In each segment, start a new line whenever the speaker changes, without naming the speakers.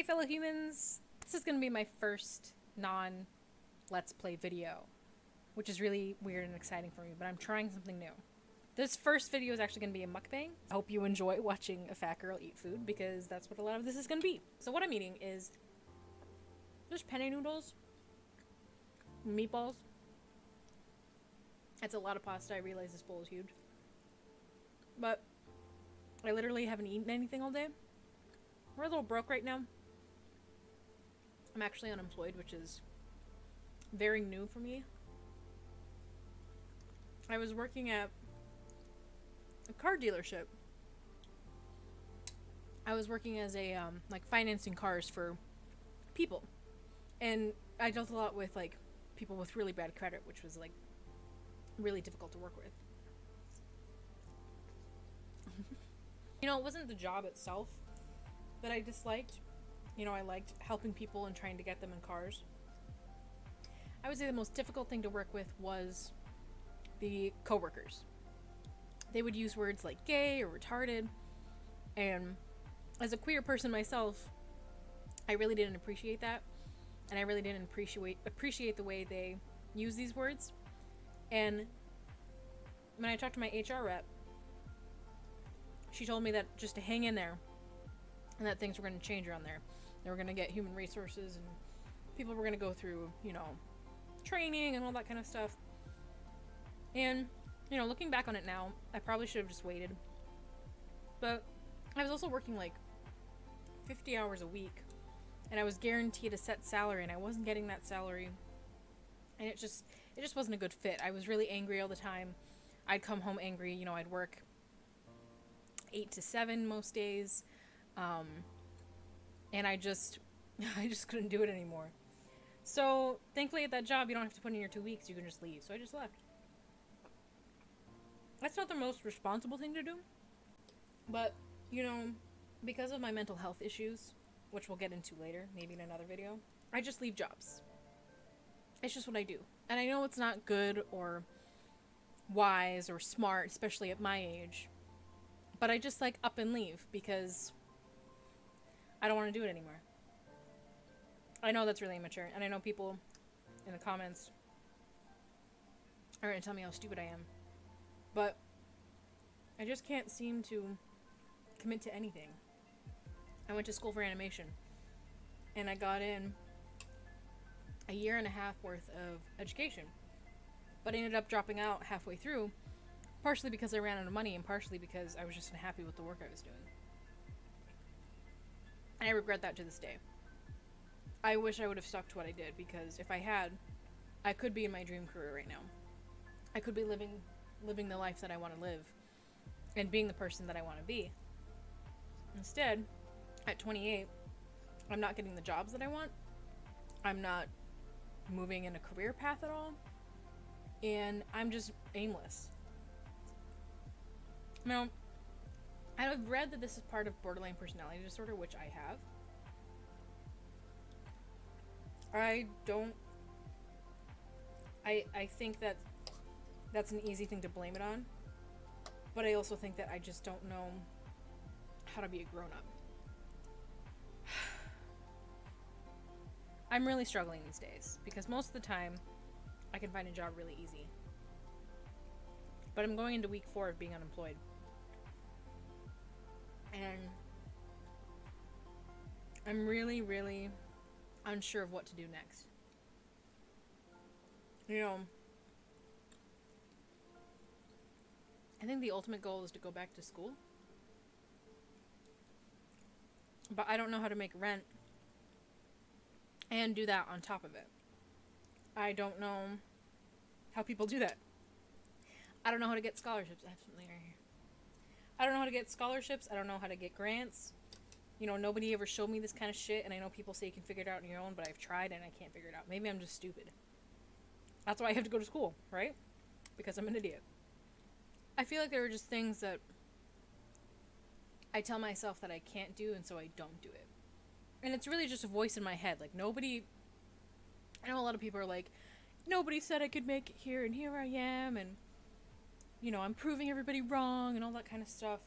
fellow humans, this is going to be my first non-Let's Play video, which is really weird and exciting for me, but I'm trying something new. This first video is actually going to be a mukbang. I hope you enjoy watching a fat girl eat food, because that's what a lot of this is going to be. So what I'm eating is just penne noodles, meatballs. That's a lot of pasta. I realize this bowl is huge. But I literally haven't eaten anything all day. We're a little broke right now. I'm actually unemployed, which is very new for me. I was working at a car dealership. I was working as a, like, financing cars for people. And I dealt a lot with, like, people with really bad credit, which was, like, really difficult to work with. You know, it wasn't the job itself that I disliked. You know, I liked helping people and trying to get them in cars. I would say the most difficult thing to work with was the coworkers. They would use words like gay or retarded, and as a queer person myself, I really didn't appreciate that, and I really didn't appreciate the way they use these words. And when I talked to my HR rep, she told me that just to hang in there, and that things were going to change around there. They were going to get human resources, and people were going to go through, you know, training and all that kind of stuff. And, you know, looking back on it now, I probably should have just waited. But I was also working like 50 hours a week, and I was guaranteed a set salary, and I wasn't getting that salary. And it just wasn't a good fit. I was really angry all the time. I'd come home angry. You know, I'd work 8 to 7 most days. And I just couldn't do it anymore. So thankfully at that job, you don't have to put in your 2 weeks. You can just leave. So I just left. That's not the most responsible thing to do. But, you know, because of my mental health issues, which we'll get into later, maybe in another video, I just leave jobs. It's just what I do. And I know it's not good or wise or smart, especially at my age. But I just, like, up and leave because I don't want to do it anymore. I know that's really immature, and I know people in the comments are going to tell me how stupid I am. But I just can't seem to commit to anything. I went to school for animation, and I got in a 1.5 years worth of education. But I ended up dropping out halfway through, partially because I ran out of money, and partially because I was just unhappy with the work I was doing. And I regret that to this day. I wish I would have stuck to what I did, because if I had, I could be in my dream career right now. I could be living the life that I want to live and being the person that I want to be. Instead, at 28, I'm not getting the jobs that I want. I'm not moving in a career path at all. And I'm just aimless. Now, I've read that this is part of borderline personality disorder, which I have. I think that that's an easy thing to blame it on, but I also think that I just don't know how to be a grown-up. I'm really struggling these days, because most of the time, I can find a job really easy. But I'm going into week 4 of being unemployed. And I'm really, really unsure of what to do next. You know, I think the ultimate goal is to go back to school. But I don't know how to make rent and do that on top of it. I don't know how people do that. I don't know how to get scholarships. I have something right here. I don't know how to get scholarships. I don't know how to get grants. You know, nobody ever showed me this kind of shit, and I know people say you can figure it out on your own, but I've tried and I can't figure it out. Maybe I'm just stupid. That's why I have to go to school, right? Because I'm an idiot. I feel like there are just things that I tell myself that I can't do, and so I don't do it. And it's really just a voice in my head. Like, nobody... I know a lot of people are like, nobody said I could make it here, and here I am, and, you know, I'm proving everybody wrong, and all that kind of stuff.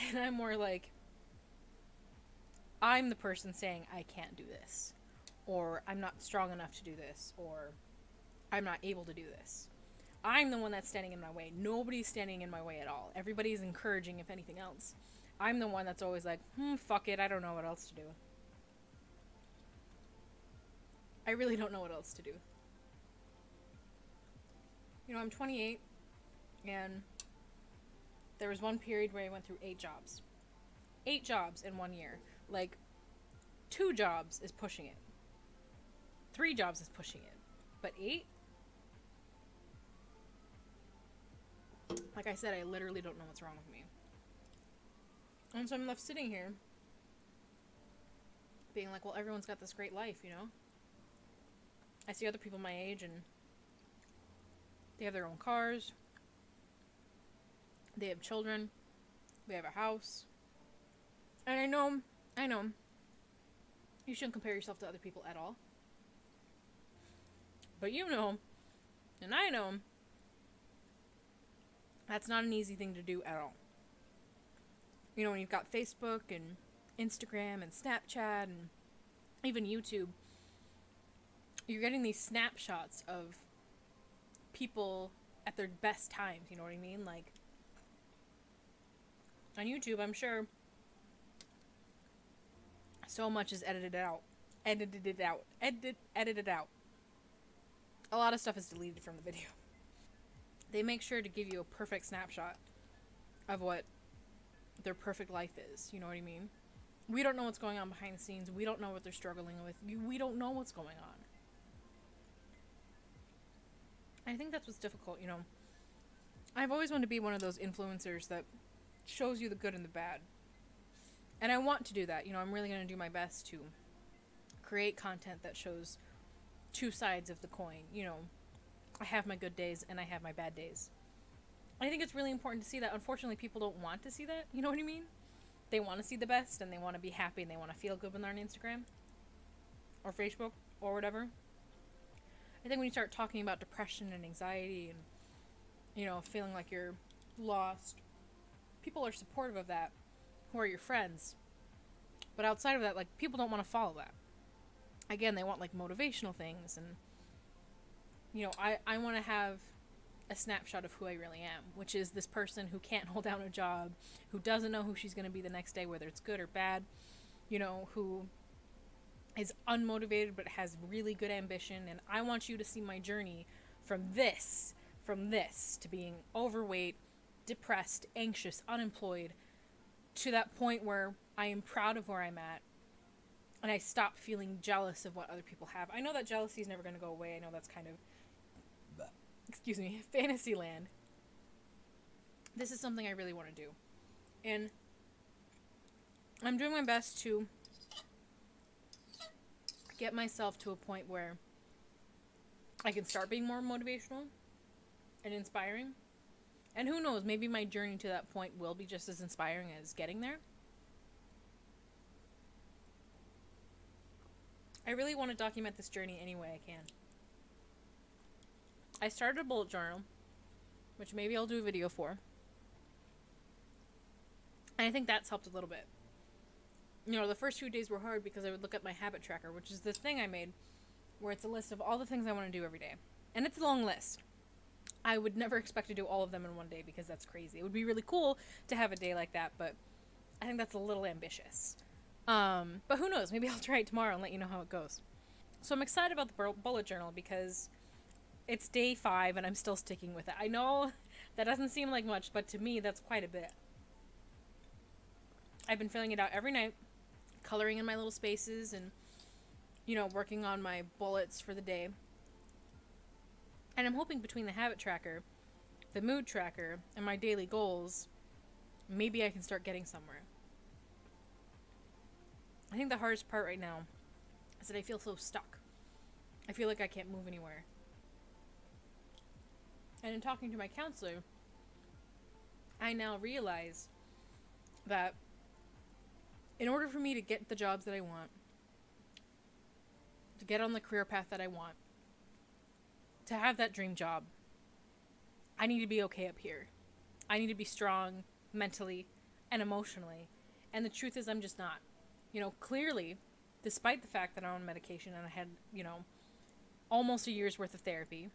And I'm more like, I'm the person saying I can't do this, or I'm not strong enough to do this, or I'm not able to do this. I'm the one that's standing in my way. Nobody's standing in my way at all. Everybody's encouraging, if anything else. I'm the one that's always like, fuck it, I don't know what else to do. I really don't know what else to do. You know, I'm 28, and there was one period where I went through 8 jobs. 8 jobs in 1 year. Like, 2 jobs is pushing it. 3 jobs is pushing it. But 8? Like I said, I literally don't know what's wrong with me. And so I'm left sitting here being like, well, everyone's got this great life, you know? I see other people my age and they have their own cars. They have children. They have a house. And I know, you shouldn't compare yourself to other people at all. But you know, and I know, that's not an easy thing to do at all. You know, when you've got Facebook and Instagram and Snapchat and even YouTube, you're getting these snapshots of people at their best times, you know what I mean? Like, on YouTube, I'm sure so much is edited out. A lot of stuff is deleted from the video. They make sure to give you a perfect snapshot of what their perfect life is, you know what I mean? We don't know what's going on behind the scenes. We don't know what they're struggling with. We don't know what's going on. I think that's what's difficult, you know. I've always wanted to be one of those influencers that shows you the good and the bad. And I want to do that. You know, I'm really going to do my best to create content that shows 2 sides of the coin. You know, I have my good days and I have my bad days. I think it's really important to see that. Unfortunately, people don't want to see that. You know what I mean? They want to see the best and they want to be happy and they want to feel good when they're on Instagram or Facebook or whatever. I think when you start talking about depression and anxiety and, you know, feeling like you're lost, people are supportive of that who are your friends. But outside of that, like, people don't want to follow that. Again, they want, like, motivational things. And, you know, I want to have a snapshot of who I really am, which is this person who can't hold down a job, who doesn't know who she's going to be the next day, whether it's good or bad, you know, who is unmotivated but has really good ambition. And I want you to see my journey from this to being overweight, depressed, anxious, unemployed, to that point where I am proud of where I'm at and I stop feeling jealous of what other people have. I know that jealousy is never going to go away. I know that's kind of, fantasy land. This is something I really want to do. And I'm doing my best to get myself to a point where I can start being more motivational and inspiring. And who knows, maybe my journey to that point will be just as inspiring as getting there. I really want to document this journey any way I can. I started a bullet journal, which maybe I'll do a video for. And I think that's helped a little bit. You know, the first few days were hard because I would look at my habit tracker, which is this thing I made where it's a list of all the things I want to do every day. And it's a long list. I would never expect to do all of them in one day because that's crazy. It would be really cool to have a day like that, but I think that's a little ambitious. But who knows? Maybe I'll try it tomorrow and let you know how it goes. So I'm excited about the bullet journal because it's day 5 and I'm still sticking with it. I know that doesn't seem like much, but to me, that's quite a bit. I've been filling it out every night, coloring in my little spaces and, you know, working on my bullets for the day. And I'm hoping between the habit tracker, the mood tracker, and my daily goals, maybe I can start getting somewhere. I think the hardest part right now is that I feel so stuck. I feel like I can't move anywhere. And in talking to my counselor, I now realize that in order for me to get the jobs that I want, to get on the career path that I want, to have that dream job, I need to be okay up here. I need to be strong mentally and emotionally. And the truth is I'm just not. You know, clearly, despite the fact that I'm on medication and I had, you know, almost a year's worth of therapy,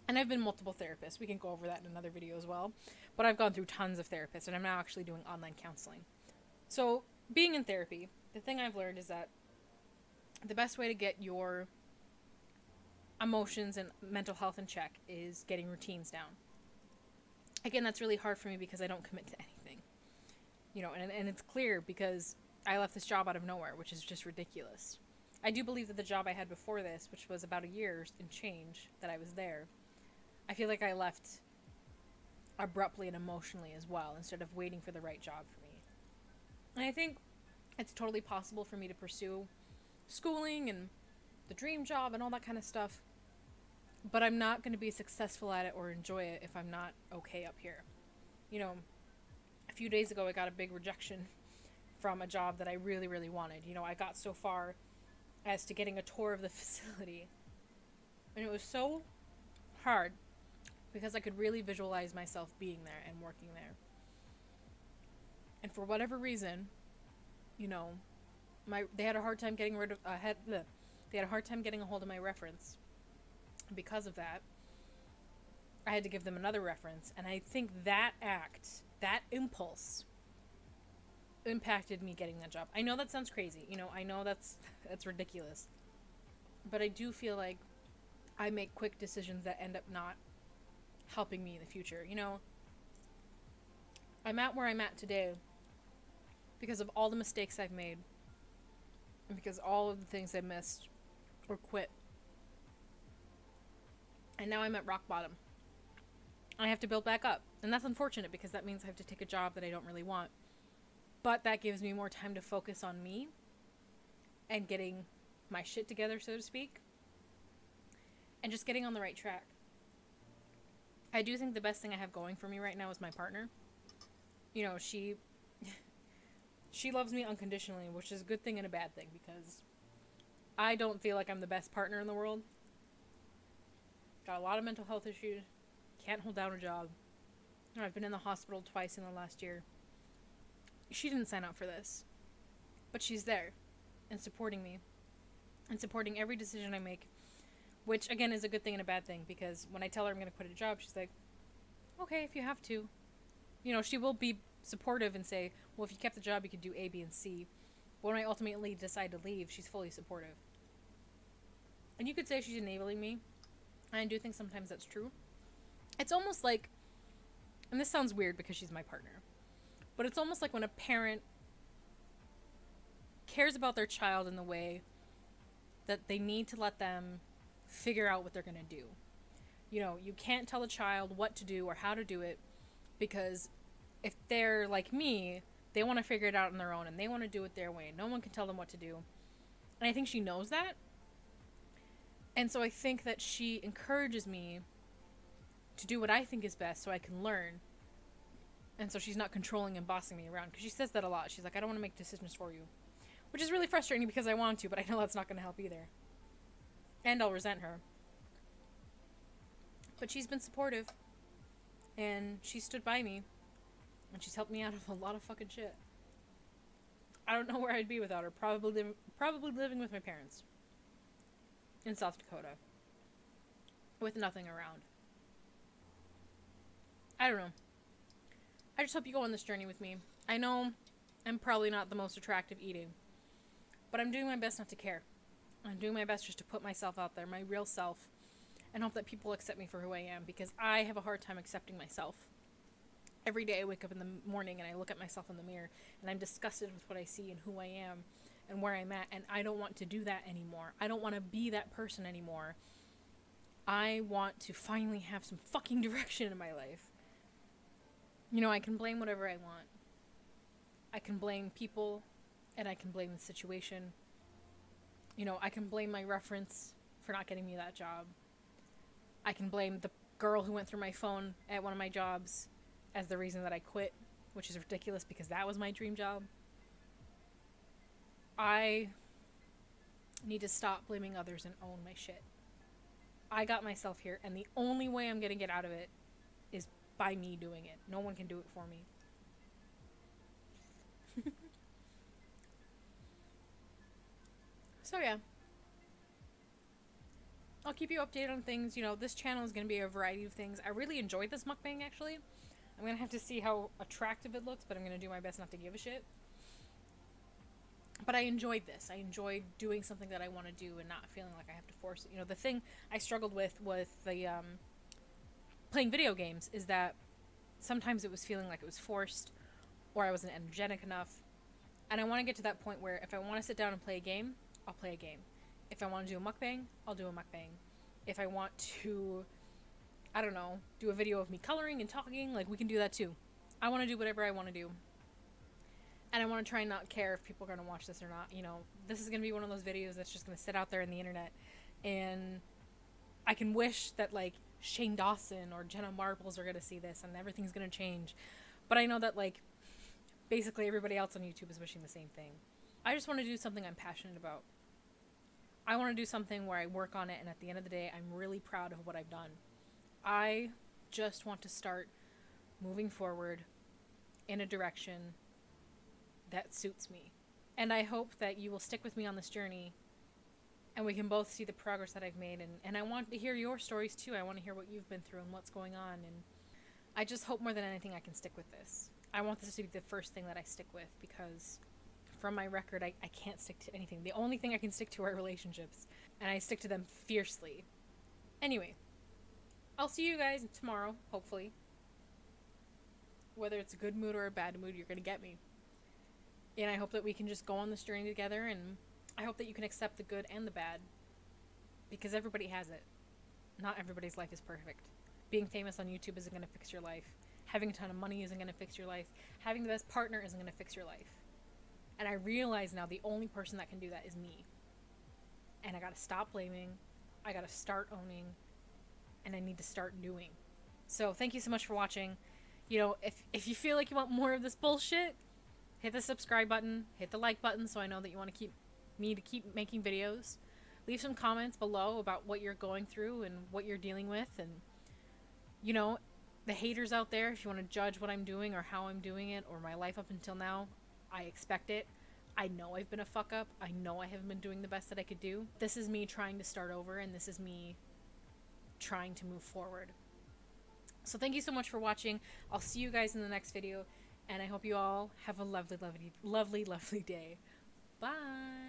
and I've been multiple therapists. We can go over that in another video as well. But I've gone through tons of therapists, and I'm now actually doing online counseling. So, being in therapy, the thing I've learned is that the best way to get your emotions and mental health in check is getting routines down. Again, that's really hard for me because I don't commit to anything. You know, and it's clear because I left this job out of nowhere, which is just ridiculous. I do believe that the job I had before this, which was about a year and change that I was there, I feel like I left abruptly and emotionally as well, instead of waiting for the right job for me. And I think it's totally possible for me to pursue schooling and the dream job and all that kind of stuff, but I'm not going to be successful at it or enjoy it if I'm not okay up here. You know, a few days ago I got a big rejection from a job that I really, really wanted. You know, I got so far as to getting a tour of the facility, and it was so hard because I could really visualize myself being there and working there. And for whatever reason, you know, they had a hard time getting they had a hard time getting a hold of my reference. Because of that, I had to give them another reference, and I think that impulse impacted me getting that job. I know that sounds crazy. You know, I know that's ridiculous. But I do feel like I make quick decisions that end up not helping me in the future. You know, I'm at where I'm at today because of all the mistakes I've made and because all of the things I missed or quit. And now I'm at rock bottom. I have to build back up. And that's unfortunate because that means I have to take a job that I don't really want. But that gives me more time to focus on me and getting my shit together, so to speak. And just getting on the right track. I do think the best thing I have going for me right now is my partner. You know, she loves me unconditionally, which is a good thing and a bad thing because I don't feel like I'm the best partner in the world. Got a lot of mental health issues. Can't hold down a job. I've been in the hospital twice in the last year. She didn't sign up for this. But she's there and supporting me and supporting every decision I make, which again is a good thing and a bad thing because when I tell her I'm going to quit a job, she's like, okay, if you have to. You know, she will be supportive and say, well, if you kept the job, you could do A, B, and C. But when I ultimately decide to leave, she's fully supportive. And you could say she's enabling me. I do think sometimes that's true. It's almost like, and this sounds weird because she's my partner, but it's almost like when a parent cares about their child in the way that they need to let them figure out what they're going to do. You know, you can't tell a child what to do or how to do it because if they're like me, they want to figure it out on their own and they want to do it their way. No one can tell them what to do. And I think she knows that. And so I think that she encourages me to do what I think is best so I can learn. And so she's not controlling and bossing me around. Because she says that a lot. She's like, I don't want to make decisions for you. Which is really frustrating because I want to, but I know that's not going to help either. And I'll resent her. But she's been supportive. And she stood by me. And she's helped me out of a lot of fucking shit. I don't know where I'd be without her. Probably living with my parents. In South Dakota. With nothing around. I don't know. I just hope you go on this journey with me. I know I'm probably not the most attractive eating. But I'm doing my best not to care. I'm doing my best just to put myself out there, my real self. And hope that people accept me for who I am. Because I have a hard time accepting myself. Every day I wake up in the morning and I look at myself in the mirror. And I'm disgusted with what I see and who I am. And where I'm at, and I don't want to do that anymore. I don't want to be that person anymore. I want to finally have some fucking direction in my life. You know, I can blame whatever I want. I can blame people, and I can blame the situation. You know, I can blame my reference for not getting me that job. I can blame the girl who went through my phone at one of my jobs as the reason that I quit, which is ridiculous because that was my dream job. I need to stop blaming others and own my shit. I got myself here, and the only way I'm going to get out of it is by me doing it. No one can do it for me. So yeah, I'll keep you updated on things. You know, this channel is going to be a variety of things. I really enjoyed this mukbang, actually. I'm going to have to see how attractive it looks, but I'm going to do my best not to give a shit. But I enjoyed this. I enjoyed doing something that I want to do and not feeling like I have to force it. You know, the thing I struggled with the playing video games is that sometimes it was feeling like it was forced or I wasn't energetic enough. And I want to get to that point where if I want to sit down and play a game, I'll play a game. If I want to do a mukbang, I'll do a mukbang. If I want to, I don't know, do a video of me coloring and talking, like, we can do that too. I want to do whatever I want to do. And I want to try and not care if people are going to watch this or not. You know, this is going to be one of those videos that's just going to sit out there in the internet. And I can wish that, like, Shane Dawson or Jenna Marbles are going to see this and everything's going to change. But I know that, like, basically everybody else on YouTube is wishing the same thing. I just want to do something I'm passionate about. I want to do something where I work on it and at the end of the day, I'm really proud of what I've done. I just want to start moving forward in a direction that suits me. And I hope that you will stick with me on this journey and we can both see the progress that I've made. And I want to hear your stories too. I want to hear what you've been through and what's going on. And I just hope more than anything I can stick with this. I want this to be the first thing that I stick with because from my record, I can't stick to anything. The only thing I can stick to are relationships. And I stick to them fiercely. Anyway, I'll see you guys tomorrow, hopefully. Whether it's a good mood or a bad mood, you're going to get me. And I hope that we can just go on this journey together, and I hope that you can accept the good and the bad. Because everybody has it. Not everybody's life is perfect. Being famous on YouTube isn't going to fix your life. Having a ton of money isn't going to fix your life. Having the best partner isn't going to fix your life. And I realize now the only person that can do that is me. And I got to stop blaming. I got to start owning. And I need to start doing. So thank you so much for watching. You know, if you feel like you want more of this bullshit, hit the subscribe button, hit the like button so I know that you want to keep making videos. Leave some comments below about what you're going through and what you're dealing with. And, you know, the haters out there, if you want to judge what I'm doing or how I'm doing it or my life up until now, I expect it. I know I've been a fuck up. I know I haven't been doing the best that I could do. This is me trying to start over, and this is me trying to move forward. So thank you so much for watching. I'll see you guys in the next video. And I hope you all have a lovely, lovely, lovely, lovely day. Bye.